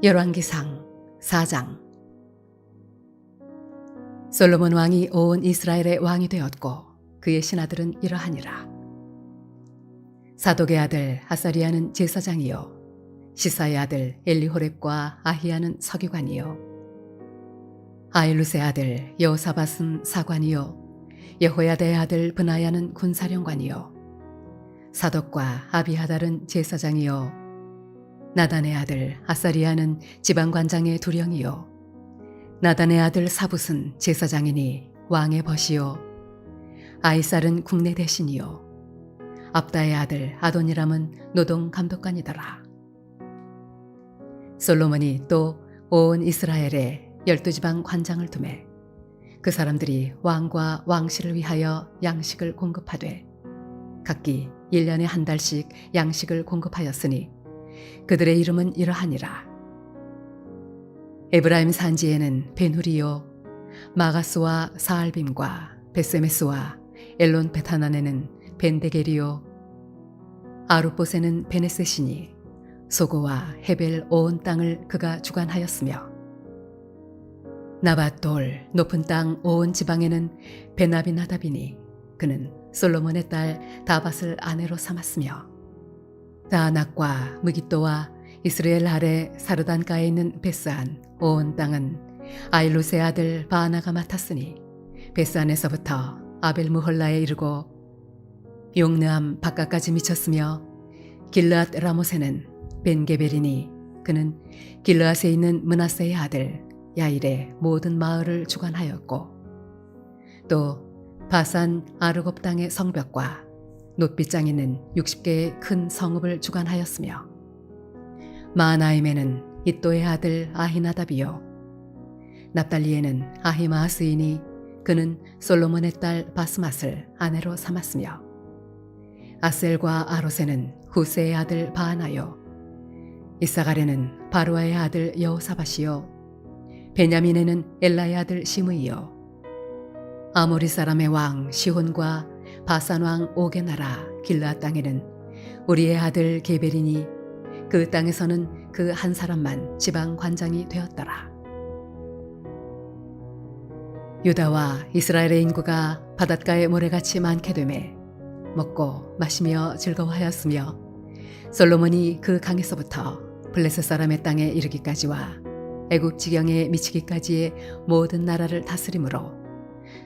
열왕기상 4장. 솔로몬 왕이 온 이스라엘의 왕이 되었고 그의 신하들은 이러하니라. 사독의 아들 아사리아는 제사장이요 시사의 아들 엘리호렙과 아히야는 서기관이요 아일루스의 아들 여호사밧은 사관이요 여호야다의 아들 브나야는 군사령관이요 사독과 아비하달은 제사장이요 나단의 아들 아사리아는 지방관장의 두령이요 나단의 아들 사붓은 제사장이니 왕의 벗이요 아이살은 국내 대신이요 압다의 아들 아도니람은 노동 감독관이더라. 솔로몬이 또 온 이스라엘에 12지방 관장을 두매 그 사람들이 왕과 왕실을 위하여 양식을 공급하되 각기 1년에 한 달씩 양식을 공급하였으니 그들의 이름은 이러하니라. 에브라임 산지에는 베누리요 마가스와 사알빔과 베세메스와 엘론 베타난에는 벤데게리요 아룻봇에는 베네셋이니 소고와 헤벨 온 땅을 그가 주관하였으며 나밧돌 높은 땅 온 지방에는 베나비나답이니 그는 솔로몬의 딸 다밧을 아내로 삼았으며 다낙과 무깃도와 이스라엘 아래 사르단가에 있는 베스안 온 땅은 아일루스의 아들 바나가 맡았으니 베스안에서부터 아벨무홀라에 이르고 용르암 바깥까지 미쳤으며 길르앗 라못에는 벤게벨이니 그는 길르앗에 있는 므낫세의 아들 야일의 모든 마을을 주관하였고 또 바산 아르곱 땅의 성벽과 놋빗장 있는 60개의 큰 성읍을 주관하였으며 마하나임에는 이또의 아들 아히나답이요 납달리에는 아히마아스이니 그는 솔로몬의 딸 바스맛을 아내로 삼았으며 아셀과 아롯에는 후세의 아들 바하나요 이사갈에는 바루아의 아들 여호사밧이요 베냐민에는 엘라의 아들 시므이요 아모리 사람의 왕 시혼과 바산 왕 옥의 나라 길르앗 땅에는 우리의 아들 게벨이니 그 땅에서는 그 한 사람만 지방 관장이 되었더라. 유다와 이스라엘의 인구가 바닷가의 모래같이 많게 되매 먹고 마시며 즐거워하였으며 솔로몬이 그 강에서부터 블레셋 사람의 땅에 이르기까지와 애굽 지경에 미치기까지의 모든 나라를 다스림으로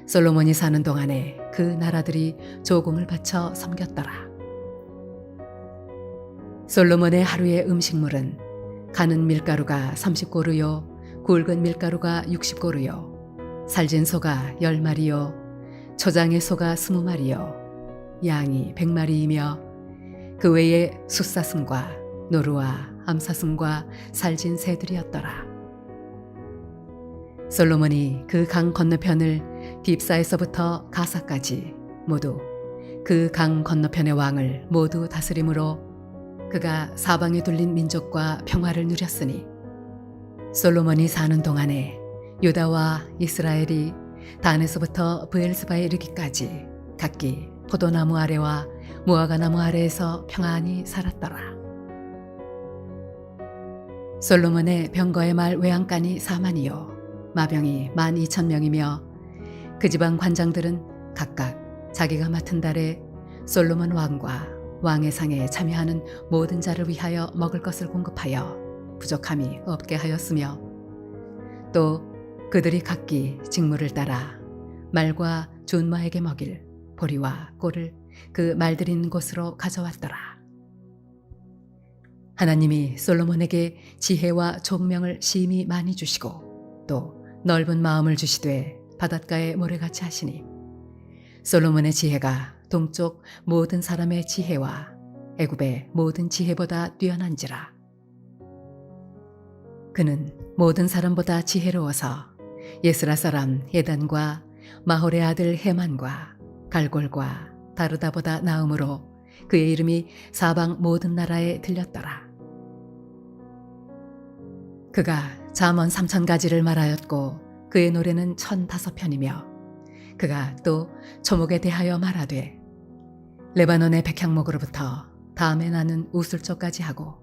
솔로몬이 사는 동안에 그 나라들이 조공을 바쳐 섬겼더라. 솔로몬의 하루의 음식물은 가는 밀가루가 30고루요 굵은 밀가루가 60고루요 살진 소가 10마리요 초장의 소가 20마리요 양이 100마리이며 그 외에 숫사슴과 노루와 암사슴과 살진 새들이었더라. 솔로몬이 그 강 건너편을 딥사에서부터 가사까지 모두 그 강 건너편의 왕을 모두 다스림으로 그가 사방에 둘린 민족과 평화를 누렸으니 솔로몬이 사는 동안에 유다와 이스라엘이 단에서부터 브엘스바에 이르기까지 각기 포도나무 아래와 무화과나무 아래에서 평안히 살았더라. 솔로몬의 병거의 말 외양간이 4만이요 마병이 12,000명이며 그 지방 관장들은 각각 자기가 맡은 달에 솔로몬 왕과 왕의 상에 참여하는 모든 자를 위하여 먹을 것을 공급하여 부족함이 없게 하였으며 또 그들이 각기 직무를 따라 말과 준마에게 먹일 보리와 꼴을 그 말들이 있는 곳으로 가져왔더라. 하나님이 솔로몬에게 지혜와 총명을 심히 많이 주시고 또 넓은 마음을 주시되 바닷가의 모래같이 하시니 솔로몬의 지혜가 동쪽 모든 사람의 지혜와 애굽의 모든 지혜보다 뛰어난지라. 그는 모든 사람보다 지혜로워서 예스라 사람 예단과 마홀의 아들 헤만과 갈골과 다르다보다 나음으로 그의 이름이 사방 모든 나라에 들렸더라. 그가 잠언 3,000가지를 말하였고 그의 노래는 1,005편이며 그가 또 초목에 대하여 말하되 레바논의 백향목으로부터 다음에 나는 우슬초까지 하고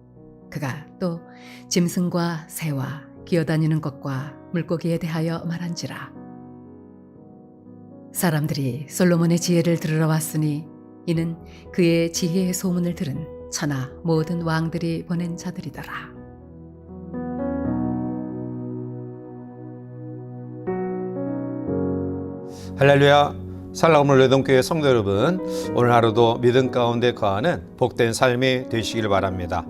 그가 또 짐승과 새와 기어다니는 것과 물고기에 대하여 말한지라. 사람들이 솔로몬의 지혜를 들으러 왔으니 이는 그의 지혜의 소문을 들은 천하 모든 왕들이 보낸 자들이더라. 할렐루야. 살라금을 레동교회 성도 여러분, 오늘 하루도 믿음 가운데 거하는 복된 삶이 되시길 바랍니다.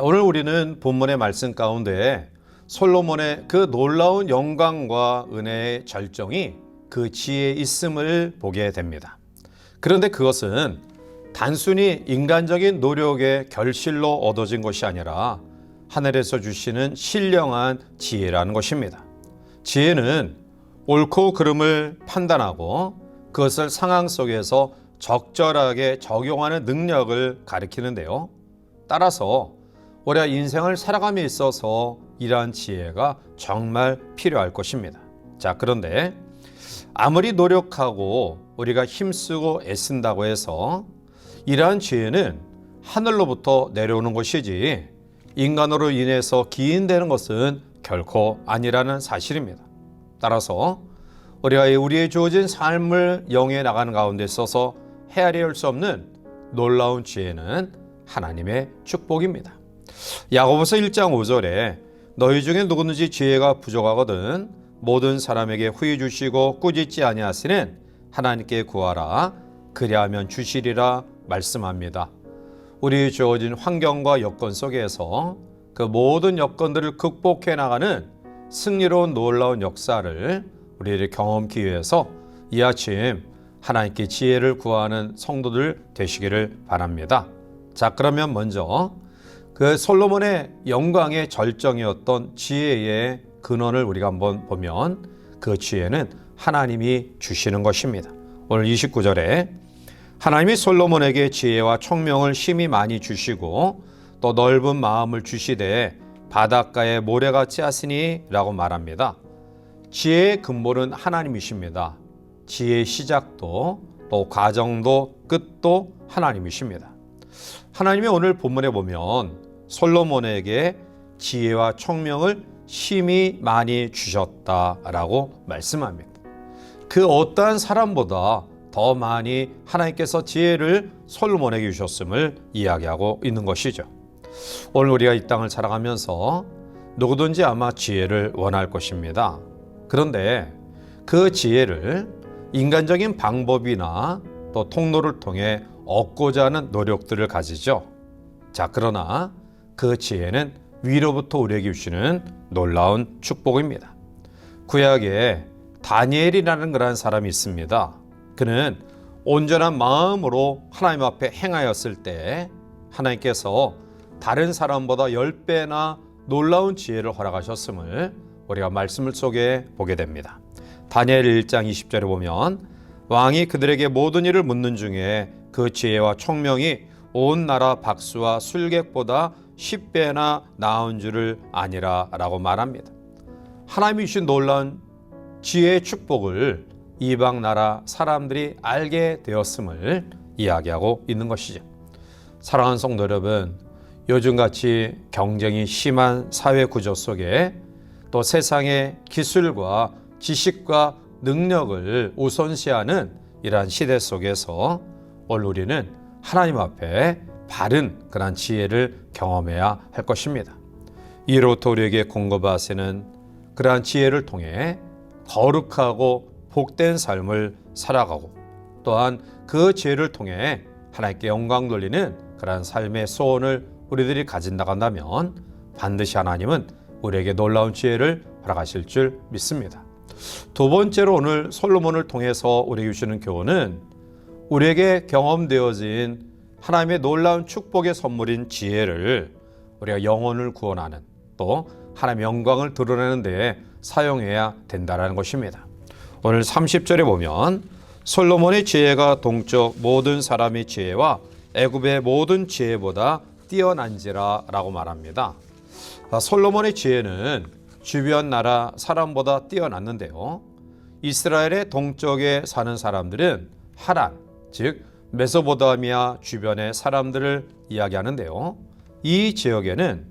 오늘 우리는 본문의 말씀 가운데 솔로몬의 그 놀라운 영광과 은혜의 절정이 그 지혜에 있음을 보게 됩니다. 그런데 그것은 단순히 인간적인 노력의 결실로 얻어진 것이 아니라 하늘에서 주시는 신령한 지혜라는 것입니다. 지혜는 옳고 그름을 판단하고 그것을 상황 속에서 적절하게 적용하는 능력을 가리키는데요. 따라서 우리가 인생을 살아감에 있어서 이러한 지혜가 정말 필요할 것입니다. 자, 그런데 아무리 노력하고 우리가 힘쓰고 애쓴다고 해서 이러한 지혜는 하늘로부터 내려오는 것이지 인간으로 인해서 기인되는 것은 결코 아니라는 사실입니다. 따라서 우리가 우리의 주어진 삶을 영위해 나가는 가운데 있어서 헤아려 할 수 없는 놀라운 지혜는 하나님의 축복입니다. 야고보서 1장 5절에 너희 중에 누구든지 지혜가 부족하거든 모든 사람에게 후히 주시고 꾸짖지 아니하시는 하나님께 구하라 그리하면 주시리라 말씀합니다. 우리 주어진 환경과 여건 속에서 그 모든 여건들을 극복해 나가는 승리로운 놀라운 역사를 우리를 경험하기 위해서 이 아침 하나님께 지혜를 구하는 성도들 되시기를 바랍니다. 자, 그러면 먼저 그 솔로몬의 영광의 절정이었던 지혜의 근원을 우리가 한번 보면 그 지혜는 하나님이 주시는 것입니다. 오늘 29절에 하나님이 솔로몬에게 지혜와 총명을 심히 많이 주시고 또 넓은 마음을 주시되 바닷가에 모래같이 하시니 라고 말합니다. 지혜의 근본은 하나님이십니다. 지혜의 시작도 또 과정도 끝도 하나님이십니다. 하나님이 오늘 본문에 보면 솔로몬에게 지혜와 총명을 심히 많이 주셨다라고 말씀합니다. 그 어떠한 사람보다 더 많이 하나님께서 지혜를 솔로몬에게 주셨음을 이야기하고 있는 것이죠. 오늘 우리가 이 땅을 살아가면서 누구든지 아마 지혜를 원할 것입니다. 그런데 그 지혜를 인간적인 방법이나 또 통로를 통해 얻고자 하는 노력들을 가지죠. 자, 그러나 그 지혜는 위로부터 우리에게 주시는 놀라운 축복입니다. 구약에 다니엘이라는 그런 사람이 있습니다. 그는 온전한 마음으로 하나님 앞에 행하였을 때 하나님께서 다른 사람보다 10배나 놀라운 지혜를 허락하셨음을 우리가 말씀을 속에 보게 됩니다. 다니엘 1장 20절에 보면 왕이 그들에게 모든 일을 묻는 중에 그 지혜와 총명이 온 나라 박수와 술객보다 10배나 나은 줄을 아니라 라고 말합니다. 하나님이 주신 놀라운 지혜의 축복을 이방 나라 사람들이 알게 되었음을 이야기하고 있는 것이죠. 사랑하는 성도 여러분, 요즘같이 경쟁이 심한 사회 구조 속에 또 세상의 기술과 지식과 능력을 우선시하는 이러한 시대 속에서 오늘 우리는 하나님 앞에 바른 그런 지혜를 경험해야 할 것입니다. 이로부터 우리에게 공급하시는 그러한 지혜를 통해 거룩하고 복된 삶을 살아가고 또한 그 지혜를 통해 하나님께 영광 돌리는 그러한 삶의 소원을 우리들이 가진다고 한다면 반드시 하나님은 우리에게 놀라운 지혜를 허락하실 줄 믿습니다. 두 번째로 오늘 솔로몬을 통해서 우리에게 주시는 교훈은 우리에게 경험되어진 하나님의 놀라운 축복의 선물인 지혜를 우리가 영혼을 구원하는 또 하나님의 영광을 드러내는 데에 사용해야 된다는 것입니다. 오늘 30절에 보면 솔로몬의 지혜가 동쪽 모든 사람의 지혜와 애굽의 모든 지혜보다 뛰어난지라 라고 말합니다. 솔로몬의 지혜는 주변 나라 사람보다 뛰어났는데요. 이스라엘의 동쪽에 사는 사람들은 하란, 즉 메소포타미아 주변의 사람들을 이야기하는데요. 이 지역에는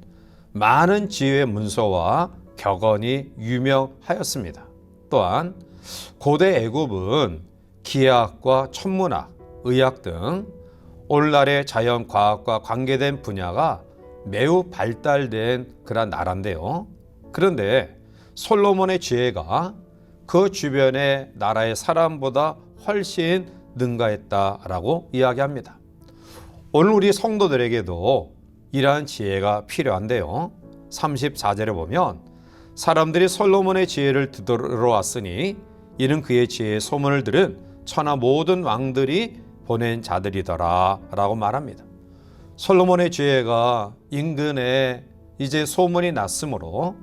많은 지혜의 문서와 격언이 유명하였습니다. 또한 고대 애굽은 기하학과 천문학, 의학 등 오늘날의 자연과학과 관계된 분야가 매우 발달된 그런 나라인데요. 그런데 솔로몬의 지혜가 그 주변의 나라의 사람보다 훨씬 능가했다라고 이야기합니다. 오늘 우리 성도들에게도 이러한 지혜가 필요한데요. 34절에 보면 사람들이 솔로몬의 지혜를 들어왔으니 이는 그의 지혜의 소문을 들은 천하 모든 왕들이 보낸 자들이더라 라고 말합니다. 솔로몬의 지혜가 인근에 이제 소문이 났으므로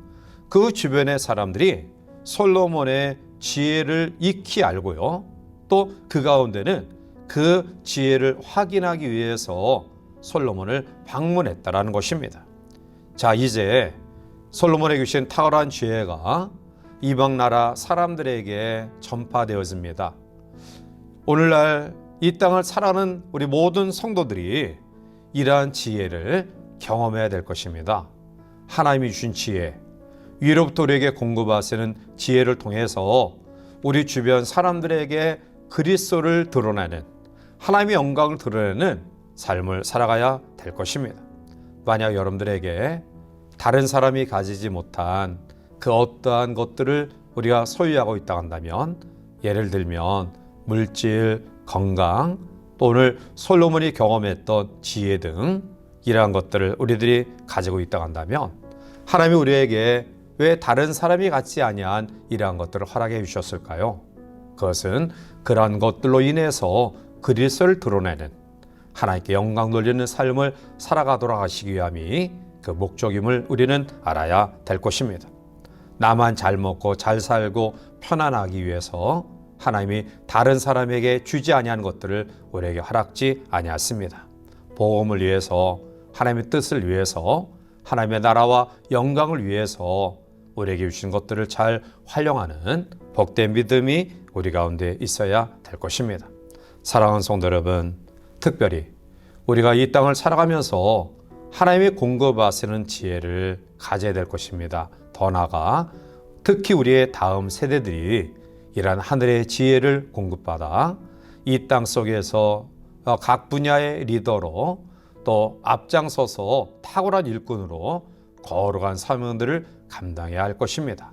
그 주변의 사람들이 솔로몬의 지혜를 익히 알고요. 또 그 가운데는 그 지혜를 확인하기 위해서 솔로몬을 방문했다라는 것입니다. 자, 이제 솔로몬에게 주신 탁월한 지혜가 이방 나라 사람들에게 전파되어집니다. 오늘날 이 땅을 살아가는 우리 모든 성도들이 이러한 지혜를 경험해야 될 것입니다. 하나님이 주신 지혜, 위로부터 우리에게 공급하시는 지혜를 통해서 우리 주변 사람들에게 그리스도를 드러내는, 하나님의 영광을 드러내는 삶을 살아가야 될 것입니다. 만약 여러분들에게 다른 사람이 가지지 못한 그 어떠한 것들을 우리가 소유하고 있다 한다면, 예를 들면 물질, 건강, 또 오늘 솔로몬이 경험했던 지혜 등 이러한 것들을 우리들이 가지고 있다 한다면, 하나님이 우리에게 왜 다른 사람이 갖지 아니한 이러한 것들을 허락해 주셨을까요? 그것은 그러한 것들로 인해서 그리스도를 드러내는, 하나님께 영광 돌리는 삶을 살아가도록 하시기 위함이 그 목적임을 우리는 알아야 될 것입니다. 나만 잘 먹고 잘 살고 편안하기 위해서 하나님이 다른 사람에게 주지 아니한 것들을 우리에게 허락지 아니하십니다. 복음을 위해서, 하나님의 뜻을 위해서, 하나님의 나라와 영광을 위해서 우리에게 주신 것들을 잘 활용하는 복된 믿음이 우리 가운데 있어야 될 것입니다. 사랑하는 성도 여러분, 특별히 우리가 이 땅을 살아가면서 하나님의 공급하시는 지혜를 가져야 될 것입니다. 더 나아가 특히 우리의 다음 세대들이 이러한 하늘의 지혜를 공급받아 이 땅 속에서 각 분야의 리더로 또 앞장서서 탁월한 일꾼으로 거룩한 사명들을 감당해야 할 것입니다.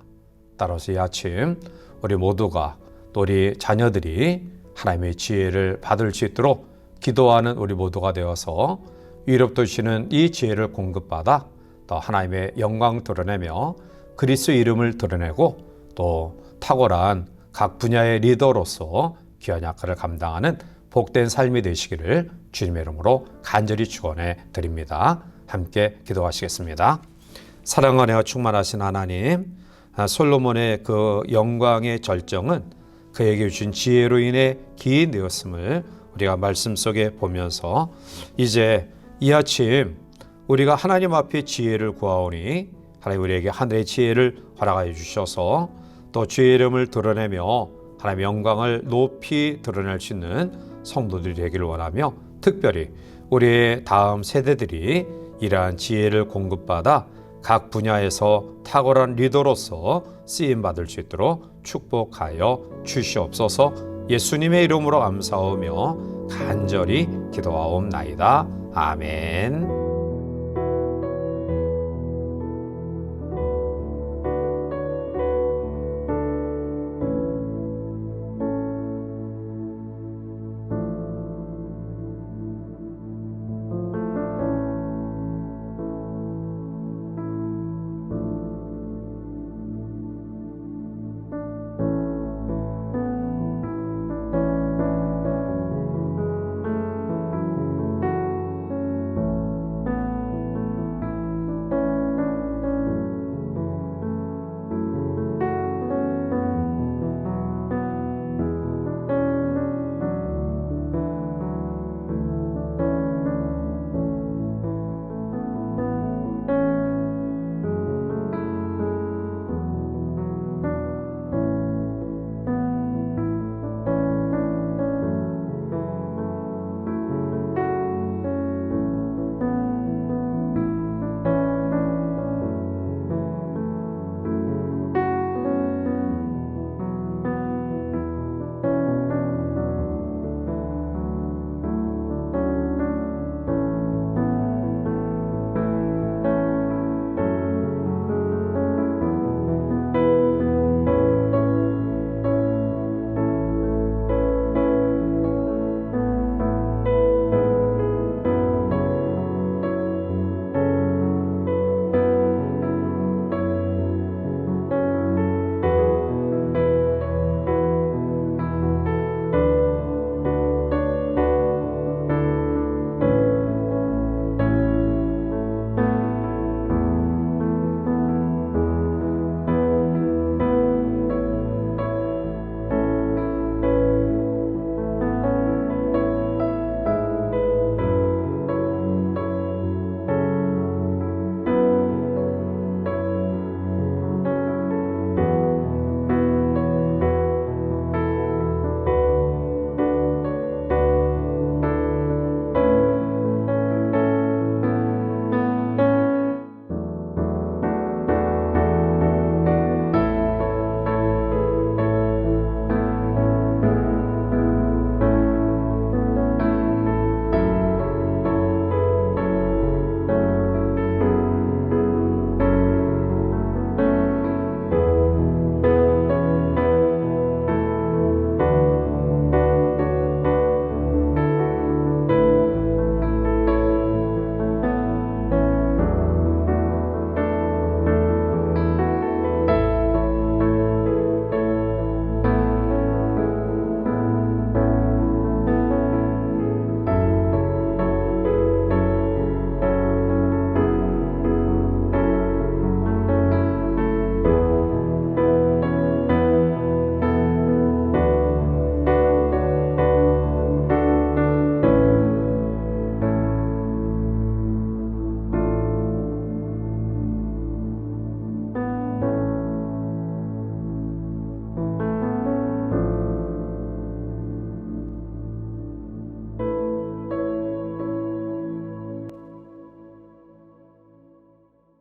따라서 이 아침 우리 모두가 또 우리 자녀들이 하나님의 지혜를 받을 수 있도록 기도하는 우리 모두가 되어서 위로부터 주시는 이 지혜를 공급받아 또 하나님의 영광을 드러내며 그리스도 이름을 드러내고 또 탁월한 각 분야의 리더로서 귀한 역할을 감당하는 복된 삶이 되시기를 주님의 이름으로 간절히 축원해 드립니다. 함께 기도하시겠습니다. 사랑과 은혜가 충만하신 하나님, 솔로몬의 그 영광의 절정은 그에게 주신 지혜로 인해 기인되었음을 우리가 말씀 속에 보면서 이제 이 아침 우리가 하나님 앞에 지혜를 구하오니 하나님 우리에게 하늘의 지혜를 허락하여 주셔서 또 주의 이름을 드러내며 하나님의 영광을 높이 드러낼 수 있는 성도들이 되기를 원하며, 특별히 우리의 다음 세대들이 이러한 지혜를 공급받아 각 분야에서 탁월한 리더로서 쓰임받을 수 있도록 축복하여 주시옵소서. 예수님의 이름으로 감사하며 간절히 기도하옵나이다. 아멘.